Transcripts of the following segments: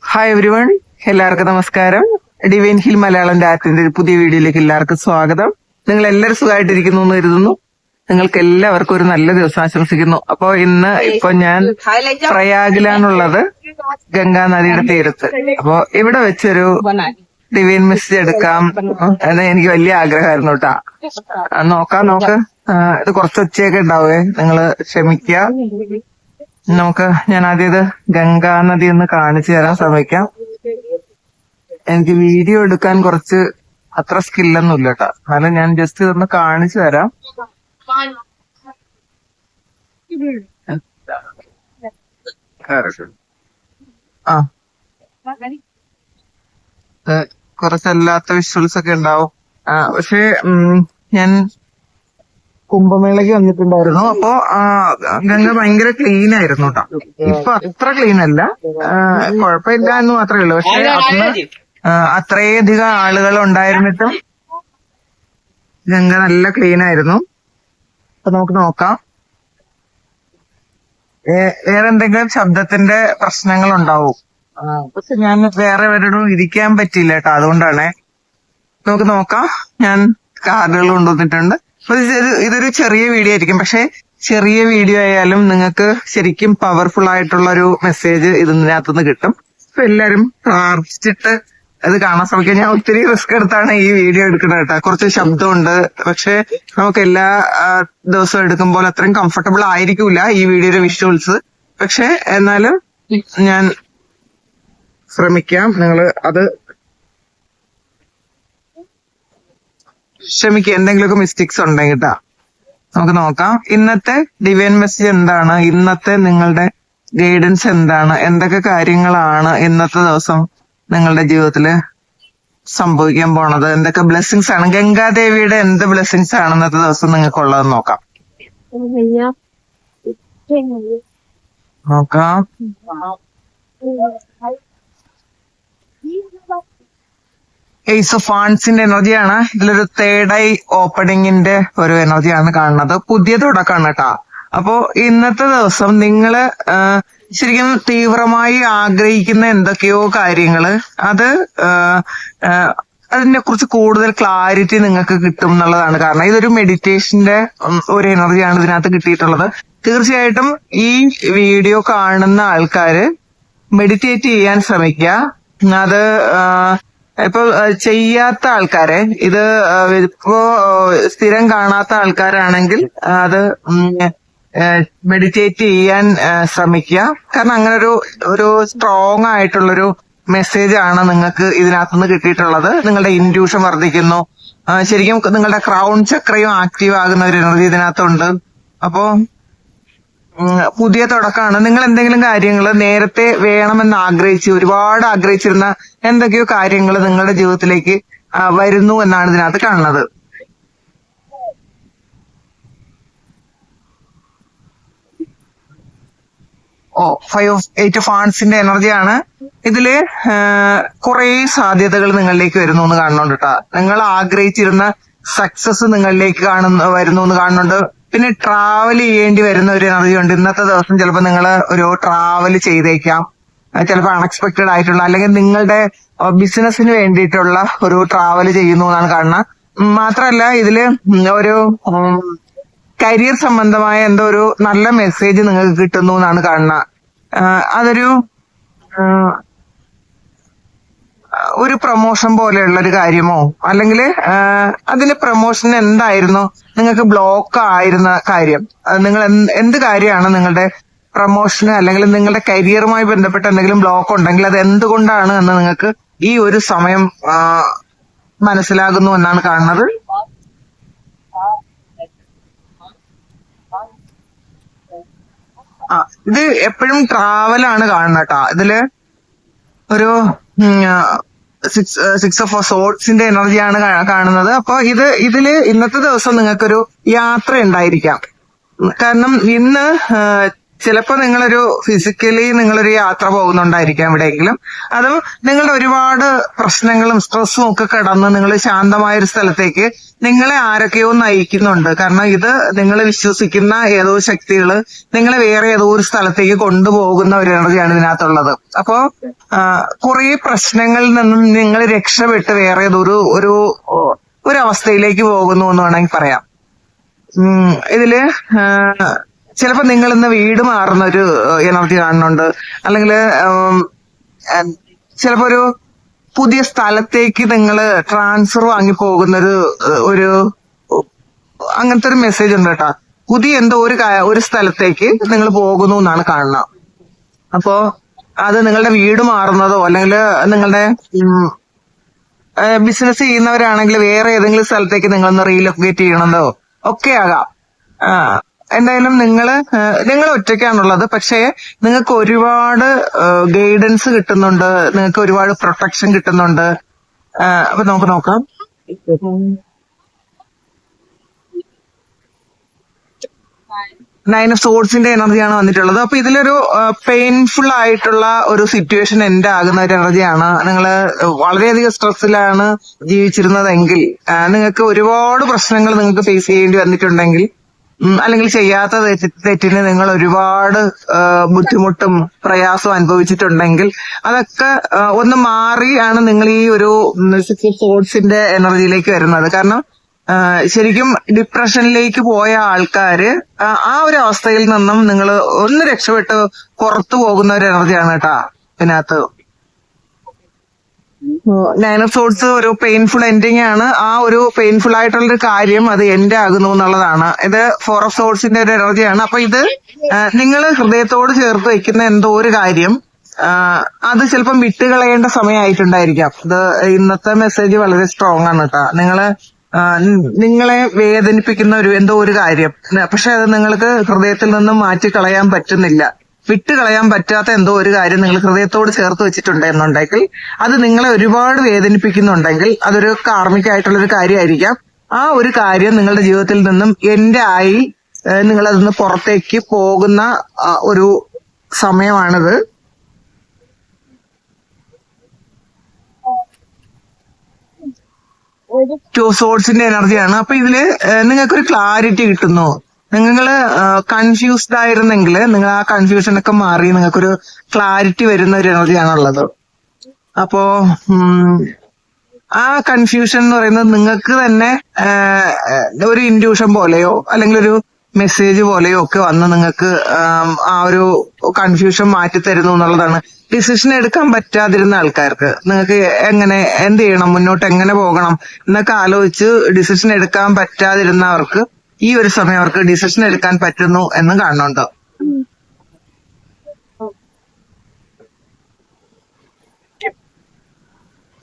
Hi everyone, എല്ലാവർക്കും നമസ്കാരം. Divine hill Malayalam ഡാറ്റിന്റെ ഒരു പുതിയ വീഡിയോയിലേക്ക് എല്ലാവർക്കും സ്വാഗതം. നിങ്ങൾ എല്ലാവരും സുഖമായിട്ടിരിക്കുന്നു എന്ന് കരുതുന്നു. നിങ്ങൾക്ക് എല്ലാവർക്കും ഒരു നല്ല ദിവസം ആശംസിക്കുന്നു. അപ്പോ ഇപ്പൊ ഞാൻ പ്രയാഗിലാണുള്ളത്, ഗംഗാ നദിയുടെ തീരത്ത്. അപ്പോ ഇവിടെ വെച്ചൊരു ഡിവൈൻ മെസ്സേജ് എടുക്കാം എന്ന് എനിക്ക് വലിയ ആഗ്രഹമായിരുന്നു കേട്ടാ. നോക്ക് ഇത് കുറച്ച് ഒച്ചയൊക്കെ ഉണ്ടാവേ, നിങ്ങള് ക്ഷമിക്കുക. ഞാൻ ആദ്യം ഇത് ഗംഗാ നദി ഒന്ന് കാണിച്ചു തരാൻ ശ്രമിക്കാം. എനിക്ക് വീഡിയോ എടുക്കാൻ കുറച്ച് അത്ര സ്കില്ലൊന്നും ഇല്ല കേട്ടോ, എന്നാലും ഞാൻ ജസ്റ്റ് ഇതൊന്ന് കാണിച്ചു തരാം. കുറച്ചല്ലാത്ത വിഷ്വൽസ് ഒക്കെ ഉണ്ടാവും. പക്ഷെ ഞാൻ കുംഭമേളയ്ക്ക് വന്നിട്ടുണ്ടായിരുന്നു. അപ്പോ ഗംഗ ഭയങ്കര ക്ലീൻ ആയിരുന്നു കേട്ടോ. ഇപ്പൊ അത്ര ക്ലീൻ അല്ല, കുഴപ്പമില്ല എന്ന് മാത്രമേ ഉള്ളൂ. പക്ഷെ അന്ന് അത്രയധികം ആളുകൾ ഉണ്ടായിരുന്നിട്ടും ഗംഗ നല്ല ക്ലീൻ ആയിരുന്നു. അപ്പൊ നമുക്ക് നോക്കാം. വേറെ എന്തെങ്കിലും ശബ്ദത്തിന്റെ പ്രശ്നങ്ങൾ ഉണ്ടാവും. പക്ഷെ ഞാൻ വേറെ എവിടെയും ഇരിക്കാൻ പറ്റില്ല കേട്ടോ, അതുകൊണ്ടാണ്. നമുക്ക് നോക്കാം. ഞാൻ കാർഡുകൾ കൊണ്ടുവന്നിട്ടുണ്ട്. അപ്പൊ ഇതൊരു ചെറിയ വീഡിയോ ആയിരിക്കും, പക്ഷെ ചെറിയ വീഡിയോ ആയാലും നിങ്ങൾക്ക് ശരിക്കും പവർഫുൾ ആയിട്ടുള്ള ഒരു മെസ്സേജ് ഇതിനകത്തുനിന്ന് കിട്ടും. അപ്പൊ എല്ലാരും പ്രാർത്ഥിച്ചിട്ട് അത് കാണാൻ ശ്രമിക്കുക. ഞാൻ ഒത്തിരി റിസ്ക് എടുത്താണ് ഈ വീഡിയോ എടുക്കുന്നത് കേട്ടോ. കുറച്ച് ശബ്ദമുണ്ട്, പക്ഷെ നമുക്ക് എല്ലാ ദിവസവും എടുക്കുമ്പോൾ അത്രയും കംഫർട്ടബിൾ ആയിരിക്കൂല ഈ വീഡിയോയുടെ വിഷ്വൽസ്. പക്ഷെ എന്നാലും ഞാൻ ശ്രമിക്കാം. നിങ്ങള് അത് ക്ഷമിക്കുക, എന്തെങ്കിലുമൊക്കെ മിസ്റ്റേക്സ് ഉണ്ടെങ്കിൽ കേട്ടാ. നമുക്ക് നോക്കാം ഇന്നത്തെ ഡിവൈൻ മെസ്സേജ് എന്താണ്, ഇന്നത്തെ നിങ്ങളുടെ ഗൈഡൻസ് എന്താണ്, എന്തൊക്കെ കാര്യങ്ങളാണ് ഇന്നത്തെ ദിവസം നിങ്ങളുടെ ജീവിതത്തില് സംഭവിക്കാൻ പോണത്, എന്തൊക്കെ ബ്ലെസ്സിങ്സ് ആണ്, ഗംഗാദേവിയുടെ എന്ത് ബ്ലെസ്സിങ്സ് ആണ് ഇന്നത്തെ ദിവസം നിങ്ങൾക്കുള്ളതെന്ന് നോക്കാം. ഏസ് ഓഫ് ഫാൻസിന്റെ എനർജിയാണ്. ഇതിലൊരു തേർഡ് ഐ ഓപ്പണിങ്ങിന്റെ ഒരു എനർജിയാണ് കാണുന്നത്. പുതിയ തുടക്കമാണ് കേട്ടാ. അപ്പോ ഇന്നത്തെ ദിവസം നിങ്ങള് ശരിക്കും തീവ്രമായി ആഗ്രഹിക്കുന്ന എന്തൊക്കെയോ കാര്യങ്ങള്, അതിനെ കുറിച്ച് കൂടുതൽ ക്ലാരിറ്റി നിങ്ങൾക്ക് കിട്ടും എന്നുള്ളതാണ്. കാരണം ഇതൊരു മെഡിറ്റേഷന്റെ ഒരു എനർജിയാണ് ഇതിനകത്ത് കിട്ടിയിട്ടുള്ളത്. തീർച്ചയായിട്ടും ഈ വീഡിയോ കാണുന്ന ആൾക്കാര് മെഡിറ്റേറ്റ് ചെയ്യാൻ ശ്രമിക്കുക. അത് ഇപ്പൊ ചെയ്യാത്ത ആൾക്കാരെ, ഇപ്പോ സ്ഥിരം കാണാത്ത ആൾക്കാരാണെങ്കിൽ അത് മെഡിറ്റേറ്റ് ചെയ്യാൻ ശ്രമിക്കുക. കാരണം അങ്ങനെ ഒരു സ്ട്രോങ് ആയിട്ടുള്ളൊരു മെസ്സേജ് ആണ് നിങ്ങൾക്ക് ഇതിനകത്തുനിന്ന് കിട്ടിയിട്ടുള്ളത്. നിങ്ങളുടെ ഇൻറ്റ്യൂഷൻ വർദ്ധിക്കുന്നു. ശരിക്കും നിങ്ങളുടെ ക്രൗൺ ചക്രയും ആക്റ്റീവ് ആകുന്ന ഒരു എനർജി ഇതിനകത്തുണ്ട്. അപ്പോ പുതിയ തുടക്കമാണ്. നിങ്ങൾ എന്തെങ്കിലും കാര്യങ്ങൾ നേരത്തെ വേണമെന്ന് ഒരുപാട് ആഗ്രഹിച്ചിരുന്ന എന്തൊക്കെയോ കാര്യങ്ങൾ നിങ്ങളുടെ ജീവിതത്തിലേക്ക് വരുന്നു എന്നാണ് ഇതിനകത്ത് കാണുന്നത്. എയ്റ്റ് ഓഫ് ഫാൻസിന്റെ എനർജിയാണ്. ഇതില് കുറെ സാധ്യതകൾ നിങ്ങളിലേക്ക് വരുന്നു എന്ന് കാണുന്നുണ്ട് കേട്ടോ. നിങ്ങൾ ആഗ്രഹിച്ചിരുന്ന സക്സസ് നിങ്ങളിലേക്ക് വരുന്നു എന്ന് കാണുന്നുണ്ട്. പിന്നെ ട്രാവൽ ചെയ്യേണ്ടി വരുന്ന ഒരു എനർജി ഉണ്ട്. ഇന്നത്തെ ദിവസം ചിലപ്പോൾ നിങ്ങൾ ഒരു ട്രാവൽ ചെയ്തേക്കാം, ചിലപ്പോൾ അൺഎക്സ്പെക്ടഡ് ആയിട്ടുള്ള, അല്ലെങ്കിൽ നിങ്ങളുടെ ബിസിനസിന് വേണ്ടിയിട്ടുള്ള ഒരു ട്രാവൽ ചെയ്യുന്നു എന്നാണ് കാണുന്നത്. മാത്രമല്ല ഇതില് ഒരു കരിയർ സംബന്ധമായ എന്തോ ഒരു നല്ല മെസ്സേജ് നിങ്ങൾക്ക് കിട്ടുന്നു എന്നാണ് കാണുന്നത്. അതൊരു ഒരു പ്രൊമോഷൻ പോലെയുള്ള ഒരു കാര്യമോ, അല്ലെങ്കിൽ അതിന്റെ പ്രൊമോഷൻ എന്തായിരുന്നു നിങ്ങൾക്ക് ബ്ലോക്ക് ആയിരുന്ന കാര്യം, നിങ്ങൾ എന്ത് കാര്യമാണ് നിങ്ങളുടെ പ്രൊമോഷന് അല്ലെങ്കിൽ നിങ്ങളുടെ കരിയറുമായി ബന്ധപ്പെട്ട എന്തെങ്കിലും ബ്ലോക്ക് ഉണ്ടെങ്കിൽ അത് എന്തുകൊണ്ടാണ് എന്ന് നിങ്ങൾക്ക് ഈ ഒരു സമയം മനസ്സിലാകുന്നു എന്നാണ് കാണുന്നത്. ഇത് എപ്പോഴും ട്രാവലാണ് കാണുന്നത് കേട്ടോ. ഇതില് ഒരു സിക്സ് ഓഫ് സോർട്സിന്റെ എനർജിയാണ് കാണുന്നത്. അപ്പൊ ഇതില് ഇന്നത്തെ ദിവസം നിങ്ങൾക്കൊരു യാത്ര ഉണ്ടായിരിക്കാം. കാരണം ഇന്ന് ചിലപ്പോൾ നിങ്ങളൊരു ഫിസിക്കലി നിങ്ങളൊരു യാത്ര പോകുന്നുണ്ടായിരിക്കാം എവിടെയെങ്കിലും. അതും നിങ്ങളുടെ ഒരുപാട് പ്രശ്നങ്ങളും സ്ട്രെസ്സും ഒക്കെ കടന്ന് നിങ്ങൾ ശാന്തമായ ഒരു സ്ഥലത്തേക്ക് നിങ്ങളെ ആരൊക്കെയോ നയിക്കുന്നുണ്ട്. കാരണം ഇത് നിങ്ങൾ വിശ്വസിക്കുന്ന ഏതോ ശക്തികള് നിങ്ങളെ വേറെ ഏതോ ഒരു സ്ഥലത്തേക്ക് കൊണ്ടുപോകുന്ന ഒരു എനർജിയാണ് ഇതിനകത്തുള്ളത്. അപ്പോ കുറെ പ്രശ്നങ്ങളിൽ നിന്നും നിങ്ങൾ രക്ഷപ്പെട്ട് വേറെ ഏതോ ഒരു അവസ്ഥയിലേക്ക് പോകുന്നു എന്ന് വേണമെങ്കിൽ പറയാം. ഇതില് ചിലപ്പോ നിങ്ങൾ ഇന്ന് വീട് മാറുന്ന ഒരു എനർജി കാണുന്നുണ്ട്. അല്ലെങ്കിൽ ചിലപ്പോ ഒരു പുതിയ സ്ഥലത്തേക്ക് നിങ്ങൾ ട്രാൻസ്ഫർ വാങ്ങി പോകുന്ന ഒരു അങ്ങനത്തെ ഒരു മെസ്സേജ് ഉണ്ട് കേട്ടോ. പുതിയ എന്തോ ഒരു സ്ഥലത്തേക്ക് നിങ്ങൾ പോകുന്നു എന്നാണ് കാണുന്നത്. അപ്പോ അത് നിങ്ങളുടെ വീട് മാറുന്നതോ അല്ലെങ്കിൽ നിങ്ങളുടെ ബിസിനസ് ചെയ്യുന്നവരാണെങ്കിൽ വേറെ ഏതെങ്കിലും സ്ഥലത്തേക്ക് നിങ്ങളൊന്ന് റീലൊക്കേറ്റ് ചെയ്യണതോ ഒക്കെ ആകാം. എന്തായാലും നിങ്ങൾ ഒറ്റയ്ക്കാണുള്ളത്. പക്ഷേ നിങ്ങൾക്ക് ഒരുപാട് ഗൈഡൻസ് കിട്ടുന്നുണ്ട്, നിങ്ങൾക്ക് ഒരുപാട് പ്രൊട്ടക്ഷൻ കിട്ടുന്നുണ്ട്. അപ്പൊ നമുക്ക് നോക്കാം. 9 ഓഫ് സോർഡ്സിന്റെ എനർജിയാണ് വന്നിട്ടുള്ളത്. അപ്പൊ ഇതിലൊരു പെയിൻഫുൾ ആയിട്ടുള്ള ഒരു സിറ്റുവേഷൻ എൻഡ് ആകുന്ന ഒരു എനർജിയാണ്. നിങ്ങൾ വളരെയധികം സ്ട്രെസ്സിലാണ് ജീവിച്ചിരുന്നതെങ്കിൽ, നിങ്ങൾക്ക് ഒരുപാട് പ്രശ്നങ്ങൾ നിങ്ങൾക്ക് ഫേസ് ചെയ്യേണ്ടി വന്നിട്ടുണ്ടെങ്കിൽ, അല്ലെങ്കിൽ ചെയ്യാത്ത തെറ്റിന് നിങ്ങൾ ഒരുപാട് ബുദ്ധിമുട്ടും പ്രയാസവും അനുഭവിച്ചിട്ടുണ്ടെങ്കിൽ അതൊക്കെ ഒന്ന് മാറിയാണ് നിങ്ങൾ ഈ ഒരു 6 ഓഫ് സോർഡ്സിന്റെ എനർജിയിലേക്ക് വരുന്നത്. കാരണം ശരിക്കും ഡിപ്രഷനിലേക്ക് പോയ ആൾക്കാര് ആ ഒരു അവസ്ഥയിൽ നിന്നും നിങ്ങൾ ഒന്ന് രക്ഷപ്പെട്ട് പുറത്തു പോകുന്ന ഒരു എനർജിയാണ് കേട്ടാ ഇതിനകത്ത്. 9 ഓഫ് സോർഡ്സ് ഒരു പെയിൻഫുൾ എൻഡിങ് ആണ്. ആ ഒരു പെയിൻഫുൾ ആയിട്ടുള്ളൊരു കാര്യം അത് എൻഡ് ആകുന്നു എന്നുള്ളതാണ്. ഇത് 4 ഓഫ് സോർഡ്സിന്റെ ഒരു എനർജിയാണ്. അപ്പൊ ഇത് നിങ്ങൾ ഹൃദയത്തോട് ചേർത്ത് വെക്കുന്ന എന്തോ ഒരു കാര്യം അത് ചിലപ്പം വിട്ടുകളയേണ്ട സമയമായിട്ടുണ്ടായിരിക്കാം. ഇത് ഇന്നത്തെ മെസ്സേജ് വളരെ സ്ട്രോങ് ആണ് കേട്ടാ. നിങ്ങളെ വേദനിപ്പിക്കുന്ന എന്തോ ഒരു കാര്യം, പക്ഷെ അത് നിങ്ങൾക്ക് ഹൃദയത്തിൽ നിന്നും മാറ്റിക്കളയാൻ പറ്റുന്നില്ല. വിട്ടുകളയാൻ പറ്റാത്ത എന്തോ ഒരു കാര്യം നിങ്ങൾ ഹൃദയത്തോട് ചേർത്ത് വെച്ചിട്ടുണ്ട് എന്നുണ്ടെങ്കിൽ, അത് നിങ്ങളെ ഒരുപാട് വേദനിപ്പിക്കുന്നുണ്ടെങ്കിൽ അതൊരു കാർമിക ആയിട്ടുള്ളൊരു കാര്യമായിരിക്കാം. ആ ഒരു കാര്യം നിങ്ങളുടെ ജീവിതത്തിൽ നിന്നും എൻഡ് ആയി നിങ്ങൾ അതിന്ന് പുറത്തേക്ക് പോകുന്ന ഒരു സമയമാണിത്. ടു സോർഡ്സിന്റെ എനർജിയാണ്. അപ്പൊ ഇതില് നിങ്ങൾക്കൊരു ക്ലാരിറ്റി കിട്ടുന്നു. നിങ്ങള് കൺഫ്യൂസ്ഡ് ആയിരുന്നെങ്കിൽ നിങ്ങൾ ആ കൺഫ്യൂഷൻ ഒക്കെ മാറി നിങ്ങൾക്കൊരു ക്ലാരിറ്റി വരുന്ന ഒരു എനർജിയാണുള്ളത്. അപ്പോ ആ കൺഫ്യൂഷൻ എന്ന് പറയുന്നത് നിങ്ങൾക്ക് തന്നെ ഒരു ഇൻഡ്യൂഷൻ പോലെയോ അല്ലെങ്കിൽ ഒരു മെസ്സേജ് പോലെയോ ഒക്കെ വന്ന് നിങ്ങൾക്ക് ആ ഒരു കൺഫ്യൂഷൻ മാറ്റി തരുന്നു എന്നുള്ളതാണ്. ഡിസിഷൻ എടുക്കാൻ പറ്റാതിരുന്ന ആൾക്കാർക്ക് നിങ്ങൾക്ക് എന്ത് ചെയ്യണം, മുന്നോട്ട് എങ്ങനെ പോകണം എന്നൊക്കെ ആലോചിച്ച് ഡിസിഷൻ എടുക്കാൻ പറ്റാതിരുന്നവർക്ക് ഈ ഒരു സമയം അവർക്ക് ഡിസിഷൻ എടുക്കാൻ പറ്റുന്നു എന്ന് കാണുന്നുണ്ട്.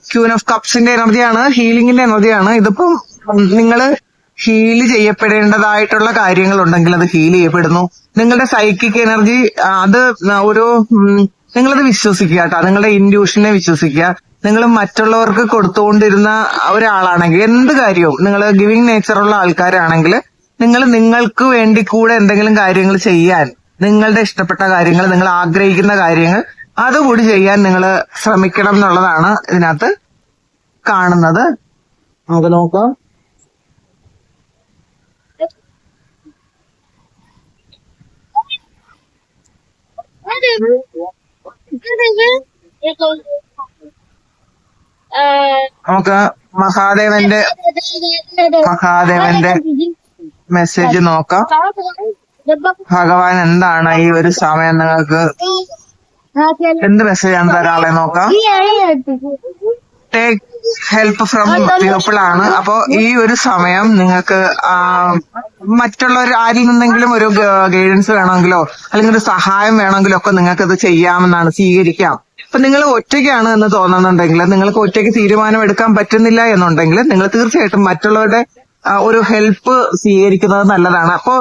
ക്യൂൻ ഓഫ് കപ്സിന്റെ എനർജിയാണ്, ഹീലിംഗിന്റെ എനർജിയാണ്. ഇതിപ്പം നിങ്ങള് ഹീല് ചെയ്യപ്പെടേണ്ടതായിട്ടുള്ള കാര്യങ്ങളുണ്ടെങ്കിൽ അത് ഹീൽ ചെയ്യപ്പെടുന്നു. നിങ്ങളുടെ സൈക്കിക് എനർജി അത് നിങ്ങളത് വിശ്വസിക്കുക കേട്ടോ. നിങ്ങളുടെ ഇൻഡ്യൂഷനെ വിശ്വസിക്കുക. നിങ്ങൾ മറ്റുള്ളവർക്ക് കൊടുത്തുകൊണ്ടിരുന്ന ഒരാളാണെങ്കിൽ, എന്ത് കാര്യവും നിങ്ങൾ ഗിവിംഗ് നേച്ചറുള്ള ആൾക്കാരാണെങ്കിൽ, നിങ്ങൾക്ക് വേണ്ടി കൂടെ എന്തെങ്കിലും കാര്യങ്ങൾ ചെയ്യാൻ, നിങ്ങളുടെ ഇഷ്ടപ്പെട്ട കാര്യങ്ങൾ, നിങ്ങൾ ആഗ്രഹിക്കുന്ന കാര്യങ്ങൾ അതുകൂടി ചെയ്യാൻ നിങ്ങൾ ശ്രമിക്കണം എന്നുള്ളതാണ് ഇതിനകത്ത് കാണുന്നത്. നമുക്ക് നോക്കാം. നമുക്ക് മഹാദേവന്റെ മെസ്സേജ് നോക്കാം. ഭഗവാൻ എന്താണ് ഈ ഒരു സമയം നിങ്ങൾക്ക് എന്ത് മെസ്സേജാണ് തരാളെ നോക്കാം. ടേക്ക് ഹെൽപ്പ് ഫ്രം പീപ്പിൾ ആണ്. അപ്പോ ഈ ഒരു സമയം നിങ്ങൾക്ക് മറ്റുള്ളവർ ആരിൽ നിന്നെങ്കിലും ഒരു ഗൈഡൻസ് വേണമെങ്കിലോ അല്ലെങ്കിൽ ഒരു സഹായം വേണമെങ്കിലോ ഒക്കെ നിങ്ങൾക്ക് ഇത് ചെയ്യാമെന്നാണ്, സ്വീകരിക്കാം. അപ്പൊ നിങ്ങൾ ഒറ്റയ്ക്കാണ് എന്ന് തോന്നുന്നുണ്ടെങ്കിൽ, നിങ്ങൾക്ക് ഒറ്റയ്ക്ക് തീരുമാനം എടുക്കാൻ പറ്റുന്നില്ല എന്നുണ്ടെങ്കിൽ, നിങ്ങൾ തീർച്ചയായിട്ടും മറ്റുള്ളവരുടെ ഒരു ഹെൽപ്പ് സ്വീകരിക്കുന്നത് നല്ലതാണ്. അപ്പോ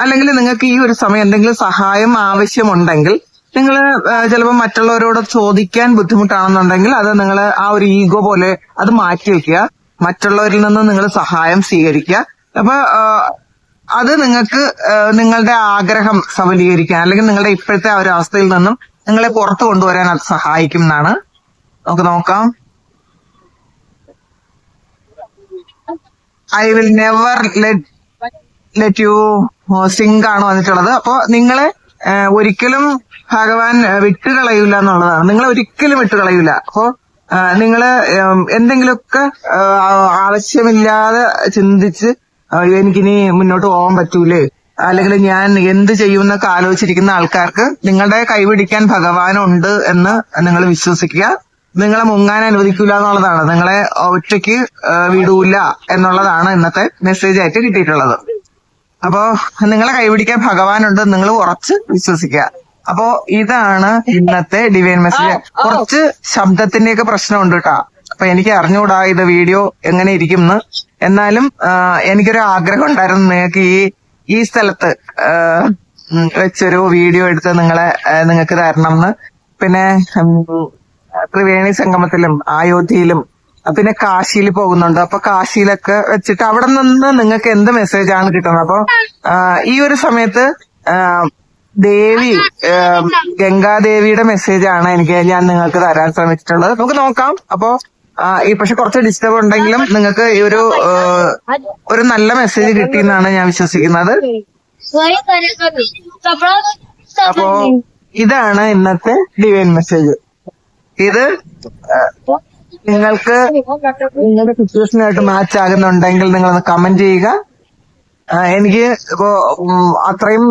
അല്ലെങ്കിൽ നിങ്ങൾക്ക് ഈ ഒരു സമയം എന്തെങ്കിലും സഹായം ആവശ്യമുണ്ടെങ്കിൽ, നിങ്ങൾ ചിലപ്പോൾ മറ്റുള്ളവരോട് ചോദിക്കാൻ ബുദ്ധിമുട്ടാണെന്നുണ്ടെങ്കിൽ അത് നിങ്ങൾ ആ ഒരു ഈഗോ പോലെ അത് മാറ്റിവെക്കുക. മറ്റുള്ളവരിൽ നിന്ന് നിങ്ങൾ സഹായം സ്വീകരിക്കുക. അപ്പൊ അത് നിങ്ങൾക്ക് നിങ്ങളുടെ ആഗ്രഹം സബലീകരിക്കാൻ അല്ലെങ്കിൽ നിങ്ങളുടെ ഇപ്പോഴത്തെ ആ ഒരു അവസ്ഥയിൽ നിന്നും നിങ്ങളെ പുറത്തു കൊണ്ടുവരാൻ അത് സഹായിക്കും എന്നാണ്. നമുക്ക് നോക്കാം. I will never let you sink ആണ് വന്നിട്ടുള്ളത്. അപ്പൊ നിങ്ങളെ ഒരിക്കലും ഭഗവാൻ വിട്ടുകളയൂല എന്നുള്ളതാണ്. നിങ്ങളെ ഒരിക്കലും വിട്ടുകളയൂല. അപ്പോ നിങ്ങള് എന്തെങ്കിലുമൊക്കെ ആവശ്യമില്ലാതെ ചിന്തിച്ച് എനിക്കിനി മുന്നോട്ട് പോകാൻ പറ്റൂലേ, അല്ലെങ്കിൽ ഞാൻ എന്ത് ചെയ്യുമെന്നൊക്കെ ആലോചിച്ചിരിക്കുന്ന ആൾക്കാർക്ക് നിങ്ങളുടെ കൈപിടിക്കാൻ ഭഗവാനുണ്ട് എന്ന് നിങ്ങൾ വിശ്വസിക്കുക. നിങ്ങളെ മുങ്ങാൻ അനുവദിക്കൂല എന്നുള്ളതാണ്. നിങ്ങളെ ഒറ്റയ്ക്ക് വിടൂല എന്നുള്ളതാണ് ഇന്നത്തെ മെസ്സേജ് ആയിട്ട് കിട്ടിയിട്ടുള്ളത്. അപ്പോ നിങ്ങളെ കൈപിടിക്കാൻ ഭഗവാനുണ്ട്, നിങ്ങൾ ഉറച്ച് വിശ്വസിക്കുക. അപ്പോ ഇതാണ് ഇന്നത്തെ ഡിവൈൻ മെസ്സേജ്. കുറച്ച് ശബ്ദത്തിന്റെയൊക്കെ പ്രശ്നമുണ്ട് കേട്ടാ. അപ്പൊ എനിക്ക് അറിഞ്ഞുകൂടാ ഇത് വീഡിയോ എങ്ങനെ ഇരിക്കും എന്ന്. എന്നാലും എനിക്കൊരു ആഗ്രഹം ഉണ്ടായിരുന്നു നിങ്ങൾക്ക് ഈ സ്ഥലത്ത് വെച്ചൊരു വീഡിയോ എടുത്ത് നിങ്ങൾക്ക് തരണം എന്ന്. പിന്നെ ത്രിവേണി സംഗമത്തിലും അയോധ്യയിലും പിന്നെ കാശിയിൽ പോകുന്നുണ്ട്. അപ്പൊ കാശിയിലൊക്കെ വെച്ചിട്ട് അവിടെ നിന്ന് നിങ്ങൾക്ക് എന്ത് മെസ്സേജാണ് കിട്ടുന്നത്. അപ്പൊ ഈ ഒരു സമയത്ത് ദേവി ഗംഗാദേവിയുടെ മെസ്സേജാണ് ഞാൻ നിങ്ങൾക്ക് തരാൻ ശ്രമിച്ചിട്ടുള്ളത്. നമുക്ക് നോക്കാം. അപ്പോ പക്ഷെ കുറച്ച് ഡിസ്റ്റർബ് ഉണ്ടെങ്കിലും നിങ്ങൾക്ക് ഈ ഒരു നല്ല മെസ്സേജ് കിട്ടിയെന്നാണ് ഞാൻ വിശ്വസിക്കുന്നത്. അപ്പോ ഇതാണ് ഇന്നത്തെ ഡിവൈൻ മെസ്സേജ്. ഇത് നിങ്ങൾക്ക് നിങ്ങളുടെ സിറ്റുവേഷനായിട്ട് മാച്ച് ആകുന്നുണ്ടെങ്കിൽ നിങ്ങളൊന്ന് കമന്റ് ചെയ്യുക. എനിക്ക് ഇപ്പോ അത്രയും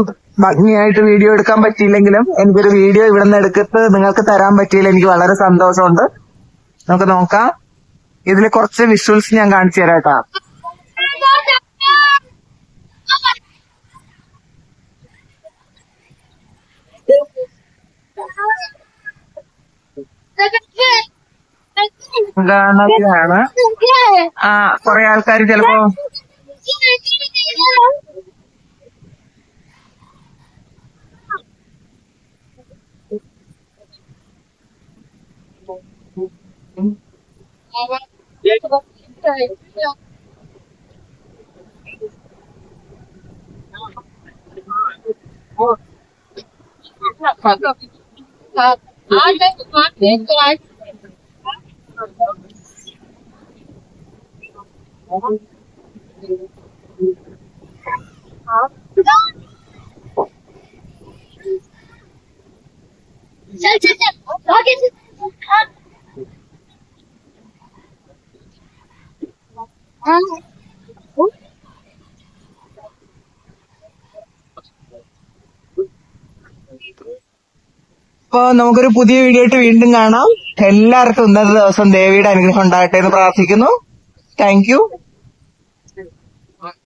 ഭംഗിയായിട്ട് വീഡിയോ എടുക്കാൻ പറ്റിയില്ലെങ്കിലും എനിക്കൊരു വീഡിയോ ഇവിടെ നിന്ന് എടുത്തിട്ട് നിങ്ങൾക്ക് തരാൻ പറ്റിയില്ല, എനിക്ക് വളരെ സന്തോഷമുണ്ട്. നമുക്ക് നോക്കാം. ഇതിൽ കുറച്ച് വിഷ്വൽസ് ഞാൻ കാണിച്ചു തരാം കേട്ടോ. ഗാനത്തിലാണ് കുറെ ആൾക്കാർ ചിലപ്പോ അപ്പൊ നമുക്കൊരു പുതിയ വീഡിയോ ആയിട്ട് വീണ്ടും കാണാം. എല്ലാവർക്കും ഇന്നത്തെ ദിവസം ദേവിയുടെ അനുഗ്രഹം ഉണ്ടാകട്ടെ എന്ന് പ്രാർത്ഥിക്കുന്നു. Thank you.